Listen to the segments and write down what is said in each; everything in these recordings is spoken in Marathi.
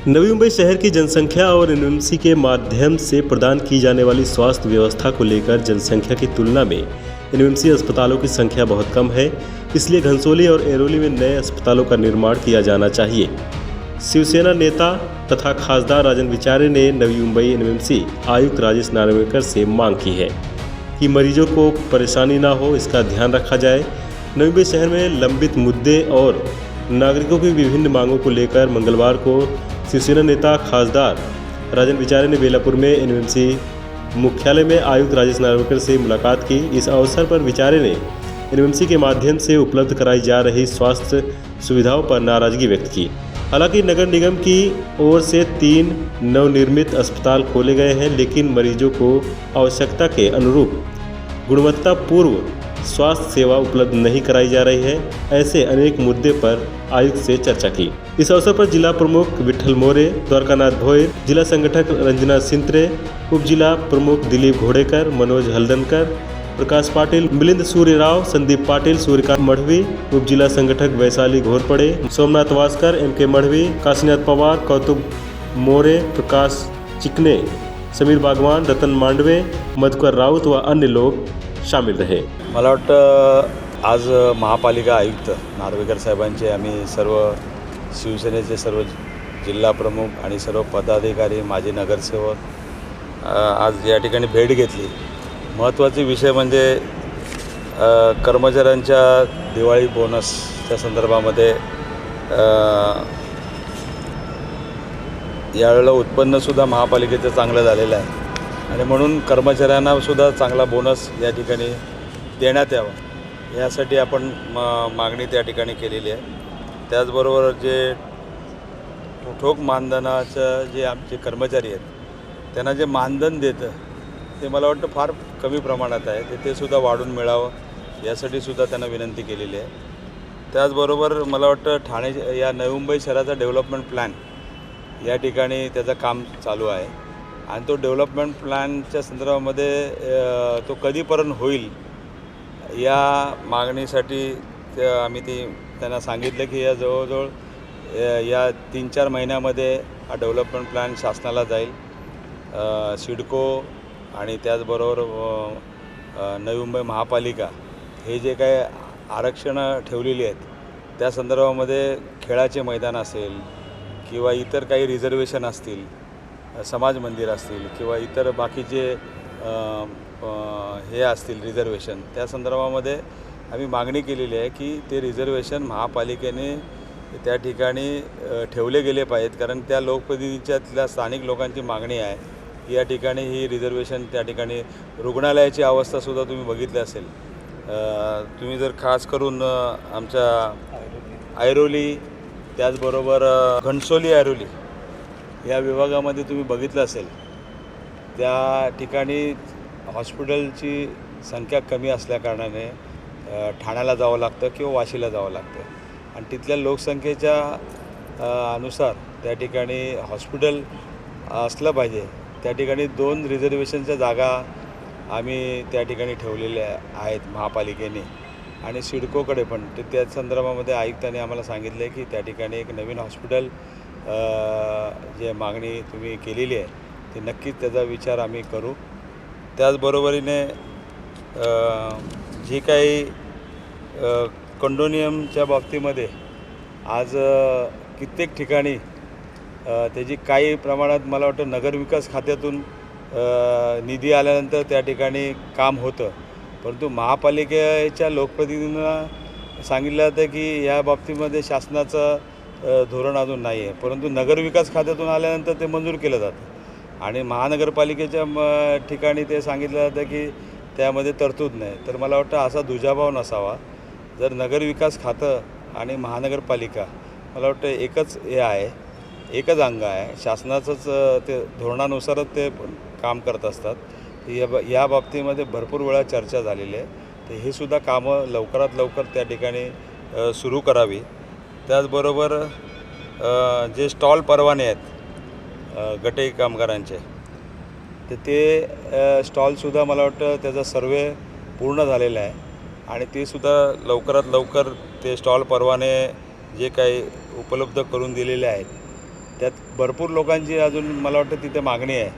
नवी मुंबई शहर की जनसंख्या और एनएमसी के माध्यम से प्रदान की जाने वाली स्वास्थ्य व्यवस्था को लेकर जनसंख्या की तुलना में एनएमसी अस्पतालों की संख्या बहुत कम है। इसलिए घनसोली और एरोली में नए अस्पतालों का निर्माण किया जाना चाहिए। शिवसेना नेता तथा खासदार राजन विचारे ने नवी मुंबई एनएमसी आयुक्त राजेश नार्वेकर से मांग की है कि मरीजों को परेशानी न हो, इसका ध्यान रखा जाए। नवी मुंबई शहर में लंबित मुद्दे और नागरिकों की विभिन्न मांगों को लेकर मंगलवार को शिवसेना नेता खासदार राजन विचारे ने बेलापुर में एनएमसी मुख्यालय में आयुक्त राजेश नार्वेकर से मुलाकात की। इस अवसर पर विचारे ने एनएमसी के माध्यम से उपलब्ध कराई जा रही स्वास्थ्य सुविधाओं पर नाराजगी व्यक्त की। हालांकि नगर निगम की ओर से 3 नवनिर्मित अस्पताल खोले गए हैं, लेकिन मरीजों को आवश्यकता के अनुरूप गुणवत्तापूर्ण स्वास्थ्य सेवा उपलब्ध नहीं कराई जा रही है। ऐसे अनेक मुद्दे पर आयुक्त से चर्चा की। इस अवसर पर जिला प्रमुख विठल मोरे, द्वारकानाथ भोयर, जिला संगठक रंजना सिंत्रे, उप जिला प्रमुख दिलीप घोड़ेकर, मनोज हल्दनकर, प्रकाश पाटिल, मिलिंद सूर्य राव, संदीप पाटिल, सूर्यकांत मढ़वी, उप जिला संगठक वैशाली घोरपड़े, सोमनाथ वास्कर, एम.के. मढ़वी, काशीनाथ पवार, कौतुक मोरे, प्रकाश चिकने, समीर बागवान, रतन मांडवे, मधुकर राउत व अन्य लोग शामिल रहे। मला वाटतं आज महापालिका आयुक्त नार्वेकर साहेबांचे आम्ही सर्व शिवसेनेचे सर्व जिल्हा प्रमुख आणि सर्व पदाधिकारी, माजी नगरसेवक आज या ठिकाणी भेट घेतली। महत्त्वाचे विषय म्हणजे कर्मचाऱ्यांच्या दिवाळी बोनसच्या संदर्भामध्ये यावेळेला उत्पन्नसुद्धा महापालिकेचं चांगलं झालेलं आहे आणि म्हणून कर्मचाऱ्यांनासुद्धा चांगला बोनस या ठिकाणी देण्यात यावा यासाठी आपण मागणी त्या ठिकाणी केलेली आहे। त्याचबरोबर जे ठोक मानधनाचं जे आमचे कर्मचारी आहेत त्यांना जे मानधन देतं ते मला वाटतं फार कमी प्रमाणात आहे, ते सुद्धा वाढून मिळावं यासाठी सुद्धा त्यांना विनंती केलेली आहे। त्याचबरोबर मला वाटतं ठाणे या नवी मुंबई शहराचा डेव्हलपमेंट प्लॅन या ठिकाणी त्याचं काम चालू आहे आणि तो डेव्हलपमेंट प्लॅनच्या संदर्भामध्ये तो कधीपर्यंत होईल या मागणीसाठी आम्ही त्यांना सांगितलं की या जवळजवळ या 3-4 महिन्यामध्ये हा डेव्हलपमेंट प्लॅन शासनाला जाईल। सिडको आणि त्याचबरोबर नवी मुंबई महापालिका हे जे काही आरक्षणं ठेवलेली आहेत त्या संदर्भामध्ये खेळाचे मैदान असेल किंवा इतर काही रिझर्वेशन असतील, समाज मंदिर असतील किंवा इतर बाकीचे हे असतील रिझर्वेशन, त्या संदर्भामध्ये आम्ही मागणी केलेली आहे की ते रिझर्वेशन महापालिकेने त्या ठिकाणी ठेवले गेले पाहिजेत, कारण त्या लोकप्रतिनिधीच्या स्थानिक लोकांची मागणी आहे की या ठिकाणी ही रिझर्वेशन त्या ठिकाणी रुग्णालयाची अवस्थासुद्धा तुम्ही बघितली असेल। तुम्ही जर खास करून आमच्या ऐरोली त्याचबरोबर घनसोली ऐरोली या विभागामध्ये तुम्ही बघितलं असेल त्या ठिकाणी हॉस्पिटलची संख्या कमी असल्याकारणाने ठाण्याला जावं लागतं किंवा वाशीला जावं लागतं आणि तिथल्या लोकसंख्येच्या अनुसार त्या ठिकाणी हॉस्पिटल असलं पाहिजे। त्या ठिकाणी 2 रिझर्वेशनच्या जागा आम्ही त्या ठिकाणी ठेवलेल्या आहेत महापालिकेने आणि सिडकोकडे पण त्या संदर्भामध्ये आयुक्तांनी आम्हाला सांगितलं आहे की त्या ठिकाणी एक नवीन हॉस्पिटल जे मागणी तुम्ही केलेली आहे ती नक्कीच त्याचा विचार आम्ही करू। त्याचबरोबरीने जी काही कंडोनियमच्या बाबतीमध्ये आज कित्येक ठिकाणी त्याची काही प्रमाणात मला वाटतं नगरविकास खात्यातून निधी आल्यानंतर त्या ठिकाणी काम होतं, परंतु महापालिकेच्या लोकप्रतिनिधींना सांगितलं जातं की या बाबतीमध्ये शासनाचं धोरण अजून नाही आहे, परंतु नगरविकास खात्यातून आल्यानंतर ते मंजूर केलं जातं आणि महानगरपालिकेच्या ठिकाणी ते सांगितलं जातं की त्यामध्ये तरतूद नाही। तर मला वाटतं असा दुजाभाव नसावा। जर नगरविकास खातं आणि महानगरपालिका मला वाटतं एकच हे आहे, एकच अंग आहे, शासनाचंच ते धोरणानुसारच ते काम करत असतात। या बाबतीमध्ये भरपूर वेळा चर्चा झालेली आहे, तर हे सुद्धा कामं लवकरात लवकर त्या ठिकाणी सुरू करावी। त्याचबरोबर जे स्टॉल परवाने आहेत गटे कामगारांचे तर ते स्टॉलसुद्धा मला वाटतं त्याचा सर्वे पूर्ण झालेला आहे आणि ते सुद्धा लवकरात लवकर ते स्टॉल परवाने जे काही उपलब्ध करून दिलेले आहेत त्यात भरपूर लोकांची अजून मला वाटतं तिथे मागणी आहे,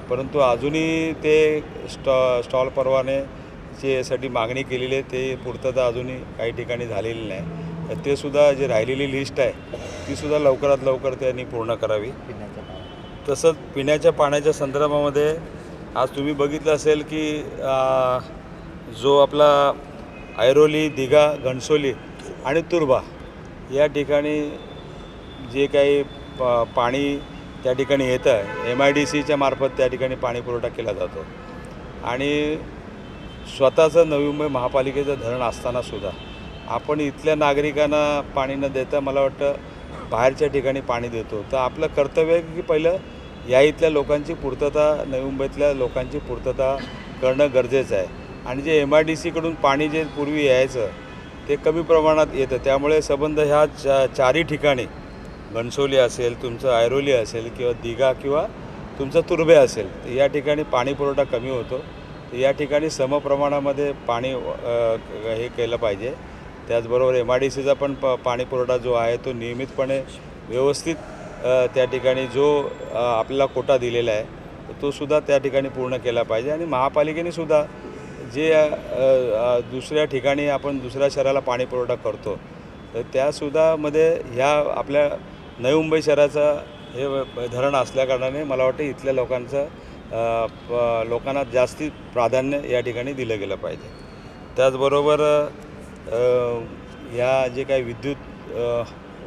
परंतु अजूनही ते स्टॉल परवान्याची साठी मागणी केलेली आहे, ते पूर्तता अजूनही काही ठिकाणी झालेली नाही. तर ते सुद्धा जे राहिलेली लिस्ट आहे तीसुद्धा लवकरात लवकर त्यांनी पूर्ण करावी. तसंच पिण्याच्या पाण्याच्या संदर्भामध्ये आज तुम्ही बघितलं असेल की जो आपला ऐरोली, दिघा, घणसोली आणि तुर्भा या ठिकाणी जे काही पाणी त्या ठिकाणी येतं, MIDCच्या मार्फत त्या ठिकाणी पाणी पुरवठा केला जातो. आणि स्वतःचं नवी मुंबई महापालिकेचं धरण असतानासुद्धा आपण इथल्या नागरिकांना पाणी न देता मला वाटतं बाहेरच्या ठिकाणी पाणी देतो. तर आपलं कर्तव्य आहे की पहिलं या इथल्या लोकांची पूर्तता, नवी मुंबईतल्या लोकांची पूर्तता करणं गरजेचं आहे. आणि जे MIDCकडून पाणी जे पूर्वी यायचं ते कमी प्रमाणात येतं, त्यामुळे संबंध ह्या चारही ठिकाणी घणसोली असेल, तुमचं ऐरोली असेल किंवा दिघा किंवा तुमचं तुर्भे असेल, तर या ठिकाणी पाणी पुरवठा कमी होतो. तर या ठिकाणी समप्रमाणामध्ये पाणी हे केलं पाहिजे. त्याचबरोबर MIDCचा पण पाणी पुरवठा जो आहे तो नियमितपणे व्यवस्थित त्या ठिकाणी जो आपल्याला कोटा दिलेला आहे तो सुद्धा त्या ठिकाणी पूर्ण केला पाहिजे. आणि महापालिकेने सुद्धा जे दुसऱ्या ठिकाणी आपण दुसऱ्या शहराला पाणी पुरवठा करतो तर त्यासुद्धा मध्ये ह्या आपल्या नवी मुंबई शहराचं हे धरण असल्याकारणाने मला वाटतं इथल्या लोकांना जास्ती प्राधान्य या ठिकाणी दिलं गेलं पाहिजे. त्याचबरोबर ह्या जे काही विद्युत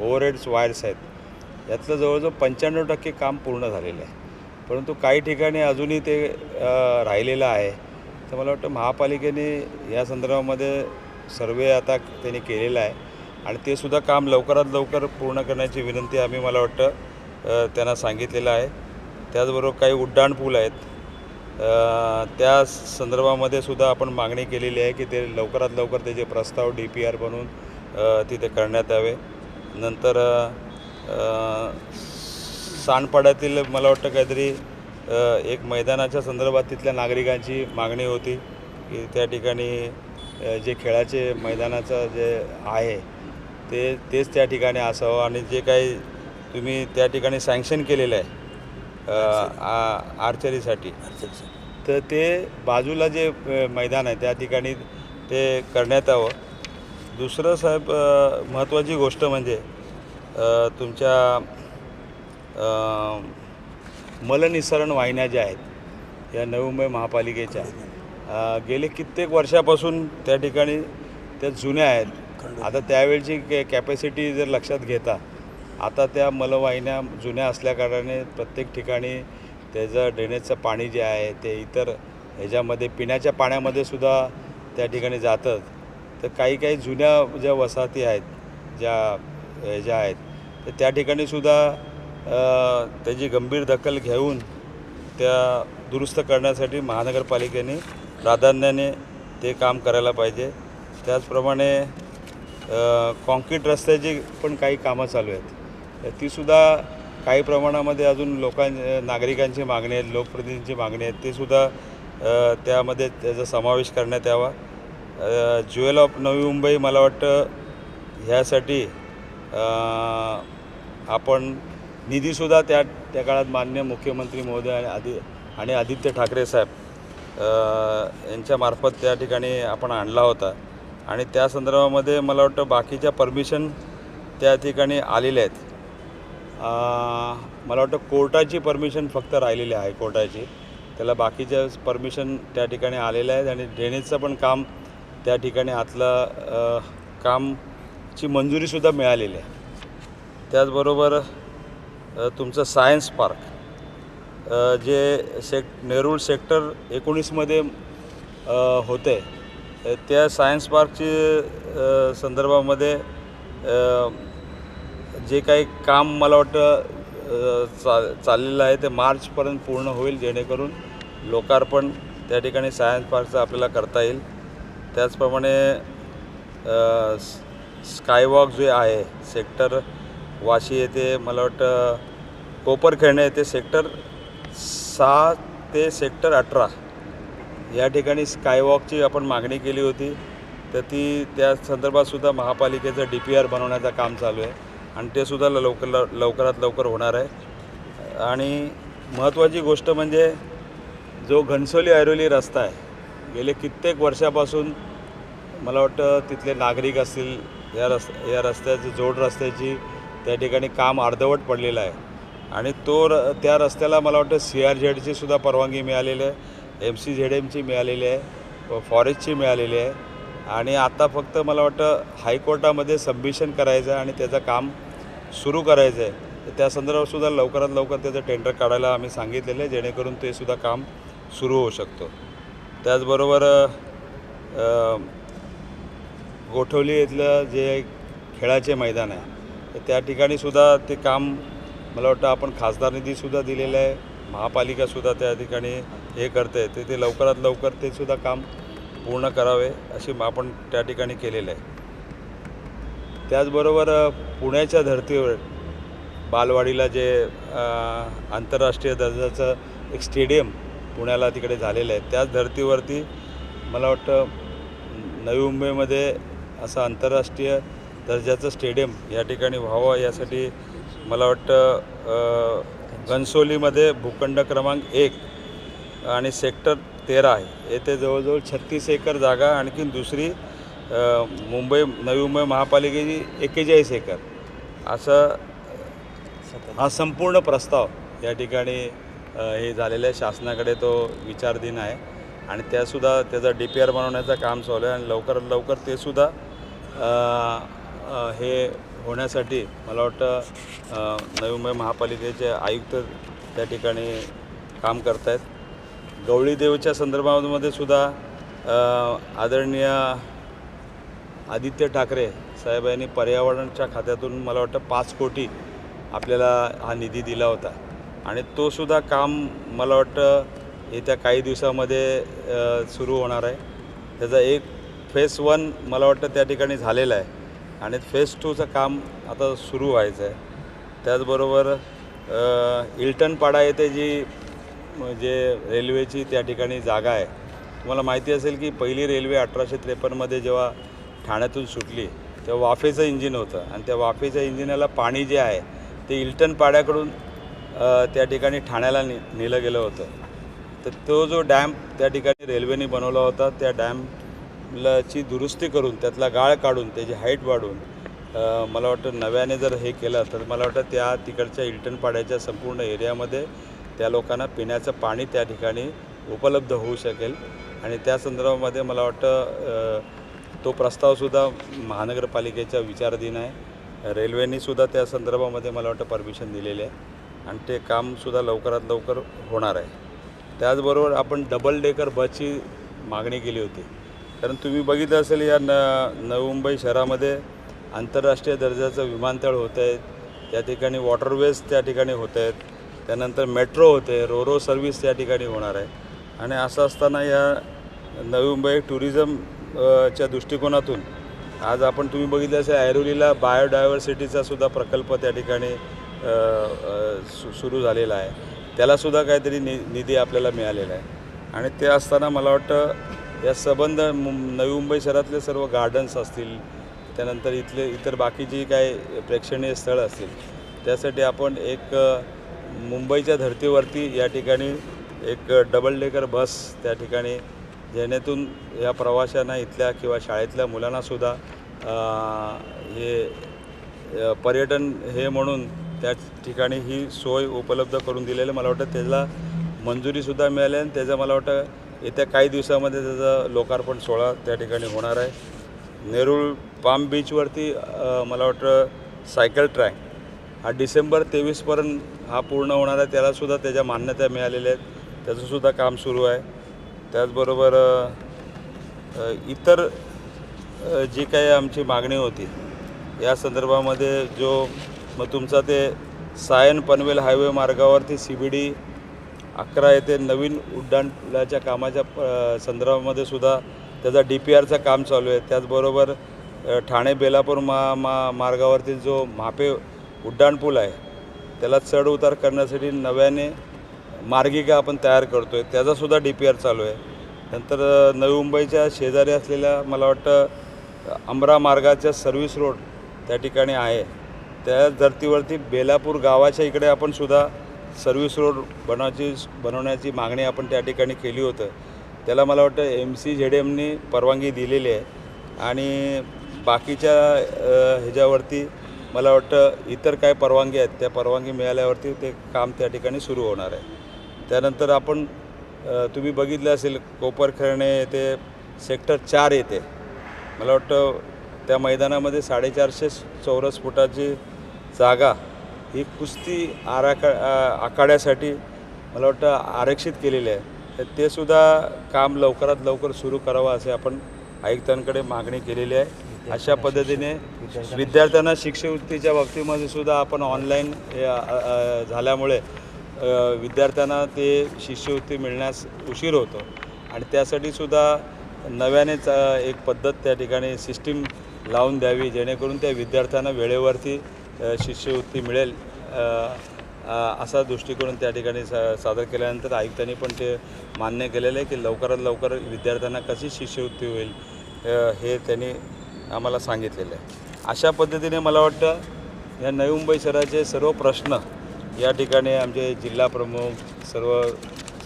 ओव्हरहेड्स वायर्स आहेत यातलं जवळजवळ 95% काम पूर्ण झालेलं आहे, परंतु काही ठिकाणी अजूनही ते राहिलेलं आहे. तर मला वाटतं महापालिकेने या संदर्भामध्ये सर्वे आता त्यांनी केलेला आहे आणि ते सुद्धा काम लवकरात लवकर पूर्ण करण्याची विनंती आम्ही मला वाटतं त्यांना सांगितलेलं आहे. त्याचबरोबर काही उड्डाणपूल आहेत त्या संदर्भामध्ये सुद्धा आपण मागणी केलेली आहे की ते लवकरात लवकर त्याचे प्रस्ताव DPR बनवून तिथे करण्यात यावे. नंतर सांडपाड्यातील मला वाटतं काहीतरी एक मैदानाच्या संदर्भात तिथल्या नागरिकांची मागणी होती की त्या ठिकाणी जे खेळाचे मैदानाचं जे आहे तेच त्या ठिकाणी असावं आणि जे काही तुम्ही त्या ठिकाणी सँक्शन केलेलं आहे आर्चरीसाठी तर ते बाजूला जे मैदान आहे त्या ठिकाणी ते करण्यात यावं. दुसरं साहेब महत्त्वाची गोष्ट म्हणजे तुमच्या मलनिःसरण वाहिन्या ज्या आहेत या नवी मुंबई महापालिकेच्या गेले कित्येक वर्षापासून त्या ठिकाणी त्या जुन्या आहेत. आता त्यावेळची कॅपॅसिटी जर लक्षात घेता आता त्या मलवाहिन्या जुन्या असल्याकारणाने प्रत्येक ठिकाणी त्याचं ड्रेनेजचं पाणी जे आहे ते इतर ह्याच्यामध्ये पिण्याच्या पाण्यामध्ये सुद्धा त्या ठिकाणी जातं. तर काही जुन्या ज्या वसाहती आहेत ज्या आहेत तर त्या ठिकाणीसुद्धा त्याची गंभीर दखल घेऊन त्या दुरुस्त करण्यासाठी महानगरपालिकेने प्राधान्याने ते काम करायला पाहिजे. त्याचप्रमाणे कॉन्क्रीट रस्त्याची पण काही कामं चालू आहेत, तीसुद्धा काही प्रमाणामध्ये अजून नागरिकांची मागणी आहेत, लोकप्रतिनिधींची मागणी आहेत, ते सुद्धा त्यामध्ये त्याचा समावेश करण्यात यावा. ज्युएल ऑफ नवी मुंबई मला वाटतं ह्यासाठी आपण निधीसुद्धा त्या काळात माननीय मुख्यमंत्री महोदय आणि आदित्य ठाकरे साहेब यांच्यामार्फत त्या ठिकाणी आपण आणला होता आणि त्या संदर्भामध्ये मला वाटतं बाकीच्या परमिशन त्या ठिकाणी आलेल्या आहेत. मला वाटतं कोर्टाची परमिशन फक्त राहिलेली आहे कोर्टाची, त्याला बाकीच्या परमिशन त्या ठिकाणी आलेल्या आहेत आणि ड्रेनेजचं पण काम त्या ठिकाणी आतलं कामची मंजुरीसुद्धा मिळालेली आहे. त्याचबरोबर तुमचं सायन्स पार्क जे नेरूळ सेक्टर 19मध्ये होते त्या सायन्स पार्कची संदर्भामध्ये जे काही काम मला वाटतं चाललेलं आहे ते मार्चपर्यंत पूर्ण होईल, जेणेकरून लोकार्पण त्या ठिकाणी सायन्स पार्कचं आपल्याला करता येईल. त्याचप्रमाणे स्कायवॉक जे आहे सेक्टर वाशी येथे मला वाटतं कोपरखेरणे येथे सेक्टर 6 ते सेक्टर 18 या ठिकाणी स्कायवॉकची आपण मागणी केली होती, तर त्या संदर्भातसुद्धा महापालिकेचं DPR बनवण्याचं काम चालू आहे. आणि ते सुद्धा लवकरात लवकर होणार आहे. आणि महत्त्वाची गोष्ट म्हणजे जो घनसोली ऐरोली रस्ता आहे, गेले कित्येक वर्षापासून मला वाटतं तिथले नागरिक असतील, या रस्त्याची जोड रस्त्याची त्या ठिकाणी काम अर्धवट पडलेलं आहे. आणि त्या रस्त्याला मला वाटतं CRZची सुद्धा परवानगी मिळालेली आहे, MCZMची मिळालेली आहे, फॉरेस्टची मिळालेली आहे. आणि आता फक्त मला वाटतं हायकोर्टामध्ये सबमिशन करायचं आहे आणि त्याचं काम सुरू करायचं आहे. त्या संदर्भातसुद्धा लवकरात लवकर त्याचं टेंडर काढायला आम्ही सांगितलेलं आहे, जेणेकरून ते सुद्धा काम सुरू होऊ शकतो. त्याचबरोबर गोठवली इथलं जे खेळाचे मैदान आहे, तर त्या ठिकाणीसुद्धा ते काम मला वाटतं आपण खासदार निधीसुद्धा दिलेला आहे, महापालिकासुद्धा त्या ठिकाणी हे करते आहे, ते लवकरात लवकर ते सुद्धा काम पूर्ण करावे अशी आपण त्या ठिकाणी केलेलं आहे. त्याचबरोबर पुण्याच्या धर्तीवर बालवाडीला जे आंतरराष्ट्रीय दर्जाचं एक स्टेडियम पुण्याला तिकडे झालेलं आहे, त्याच धर्तीवरती मला वाटतं नवी मुंबईमध्ये असं आंतरराष्ट्रीय दर्जाचं स्टेडियम या ठिकाणी व्हावं, यासाठी मला वाटतं घनसोलीमध्ये भूखंड क्रमांक 1 आणि सेक्टर 13 आहे, येथे जवळजवळ 36 एकर जागा, आणखीन दुसरी नवी मुंबई महापालिकेची 41 एकर असं हा संपूर्ण प्रस्ताव या ठिकाणी हे झालेलं आहे. शासनाकडे तो विचाराधीन आहे आणि त्याचा DPR बनवण्याचं काम चालू आहे आणि लवकरात लवकर ते सुद्धा हे होण्यासाठी मला वाटतं नवी मुंबई महापालिकेचे आयुक्त त्या ठिकाणी काम करत आहेत. गवळी देवीच्या संदर्भामध्ये सुद्धा आदरणीय आदित्य ठाकरे साहेब यांनी पर्यावरणाच्या खात्यातून मला वाटतं 5 कोटी आपल्याला हा निधी दिला होता आणि तो सुद्धा काम मला वाटतं येत्या काही दिवसामध्ये सुरू होणार आहे. त्याचा एक फेज 1 मला वाटतं त्या ठिकाणी झालेला आहे आणि फेज 2चं काम आता सुरू व्हायचं आहे. त्याचबरोबर इल्टनपाडा येथे जी म्हणजे रेल्वेची त्या ठिकाणी जागा आहे, तुम्हाला माहिती असेल की पहिली रेल्वे 1853मध्ये जेव्हा ठाण्यातून सुटली तेव्हा वाफेचं इंजिन होतं आणि त्या वाफेच्या इंजिनाला पाणी जे आहे ते इल्टनपाड्याकडून त्या ठिकाणी ठाण्याला नेलं गेलं होतं. तर तो जो डॅम त्या ठिकाणी रेल्वेने बनवला होता, त्या डॅमची दुरुस्ती करून त्यातला गाळ काढून त्याची हाईट वाढवून मला वाटतं नव्याने जर हे केलं तर मला वाटतं त्या तिकडच्या इल्टनपाड्याच्या संपूर्ण एरियामध्ये त्या लोकांना पिण्याचं पाणी त्या ठिकाणी उपलब्ध होऊ शकेल. आणि त्या संदर्भामध्ये मला वाटतं तो प्रस्तावसुद्धा महानगरपालिकेच्या विचाराधीन आहे. रेल्वेनीसुद्धा त्या संदर्भामध्ये मला वाटतं परमिशन दिलेली आहे आणि ते कामसुद्धा लवकरात लवकर होणार आहे. त्याचबरोबर आपण डबल डेकर बसची मागणी केली होती, कारण तुम्ही बघितलं असेल या नवी मुंबई शहरामध्ये आंतरराष्ट्रीय दर्जाचं विमानतळ होत आहेत, त्या ठिकाणी वॉटरवेज त्या ठिकाणी होत आहेत, त्यानंतर मेट्रो होते, रोरो सर्व्हिस त्या ठिकाणी होणार आहे. आणि असं असताना या नवी मुंबई टुरिझमच्या दृष्टिकोनातून आज आपण तुम्ही बघितलं असेल ऐरोलीला बायोडायव्हर्सिटीचा सुद्धा प्रकल्प त्या ठिकाणी सुरू झालेला आहे, त्यालासुद्धा काहीतरी निधी आपल्याला मिळालेला आहे. आणि ते असताना मला वाटतं या संबंध नवी मुंबई शहरातले सर्व गार्डन्स असतील, त्यानंतर इतर बाकीची काही प्रेक्षणीय स्थळं असतील, त्यासाठी आपण एक मुंबईच्या धर्तीवरती या ठिकाणी एक डबल डेकर बस त्या ठिकाणी जेणेतून या प्रवाशांना इथल्या किंवा शाळेतल्या मुलांनासुद्धा हे पर्यटन हे म्हणून त्या ठिकाणी ही सोय उपलब्ध करून दिलेलं मला वाटतं. त्याला मंजुरीसुद्धा मिळाली आणि त्याचं मला वाटतं येत्या काही दिवसामध्ये त्याचं लोकार्पण सोहळा त्या ठिकाणी होणार आहे. नेरूळ पाम बीचवरती मला वाटतं सायकल ट्रॅक हा डिसेंबर 23पर्यंत हा पूर्ण होणार आहे, त्यालासुद्धा त्याच्या मान्यता मिळालेल्या आहेत, त्याचंसुद्धा काम सुरू आहे. त्याचबरोबर इतर जी काही आमची मागणी होती या संदर्भामध्ये मग तुमचा ते सायन पनवेल हायवे मार्गावरती CBD 11 येथे नवीन उड्डाणपुलाच्या कामाच्या संदर्भामध्ये सुद्धा त्याचा DPRचं काम चालू आहे. त्याचबरोबर ठाणे बेलापूर मार्गावरती जो म्हापे उड्डाणपूल आहे त्याला चढ उतार करण्यासाठी नव्याने मार्गिका आपण तयार करतो आहे, त्याचासुद्धा DPR चालू आहे. नंतर नवी मुंबईच्या शेजारी असलेल्या मला वाटतं अंबरा मार्गाच्या सर्व्हिस रोड त्या ठिकाणी आहे, त्या धर्तीवरती बेलापूर गावाच्या इकडे आपण सुद्धा सर्व्हिस रोड बनवण्याची मागणी आपण त्या ठिकाणी केली होतं. त्याला मला वाटतं MCZMनी परवानगी दिलेली आहे आणि बाकीच्या ह्याच्यावरती मला वाटतं इतर काय परवानगी आहेत त्या परवानगी मिळाल्यावरती ते काम त्या ठिकाणी सुरू होणार आहे. त्यानंतर आपण तुम्ही बघितलं असेल कोपरखैरणे येथे सेक्टर 4 येथे मला वाटतं त्या मैदानामध्ये 450 चौरस फुटाची जागा ही कुस्ती आखाड्यासाठी मला वाटतं आरक्षित केलेली आहे. तर ते सुद्धा काम लवकरात लवकर सुरू करावं असे आपण आयुक्तांकडे मागणी केलेली आहे. अशा पद्धतीने विद्यार्थ्यांना शिष्यवृत्तीच्या बाबतीमध्ये सुद्धा आपण ऑनलाईन झाल्यामुळे विद्यार्थ्यांना ते शिष्यवृत्ती मिळण्यास उशीर होतो आणि त्यासाठी सुद्धा नव्यानेच एक पद्धत त्या ठिकाणी सिस्टीम लावून द्यावी जेणेकरून त्या विद्यार्थ्यांना वेळेवरती शिष्यवृत्ती मिळेल असा दृष्टिकोन त्या ठिकाणी सादर केल्यानंतर आयुक्तांनी पण ते मान्य केलेलं आहे की लवकरात लवकर विद्यार्थ्यांना कशी शिष्यवृत्ती होईल हे त्यांनी आम्हाला सांगितलेलं आहे. अशा पद्धतीने मला वाटतं या नवी मुंबई शहराचे सर्व प्रश्न या ठिकाणी आमचे जिल्हा प्रमुख, सर्व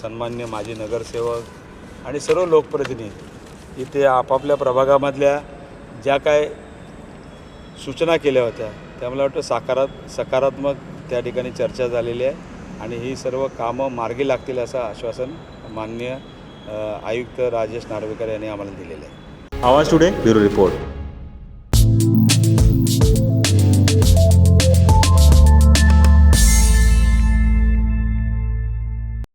सन्मान्य माजी नगरसेवक आणि सर्व लोकप्रतिनिधी इथे आपापल्या प्रभागामधल्या ज्या काय सूचना केल्या होत्या त्या मला वाटतं सकारात्मक त्या ठिकाणी चर्चा झालेली आहे आणि ही सर्व कामं मार्गी लागतील असं आश्वासन माननीय आयुक्त राजेश नार्वेकर यांनी आम्हाला दिलेलं आहे. आवाज टुडे ब्युरो रिपोर्ट.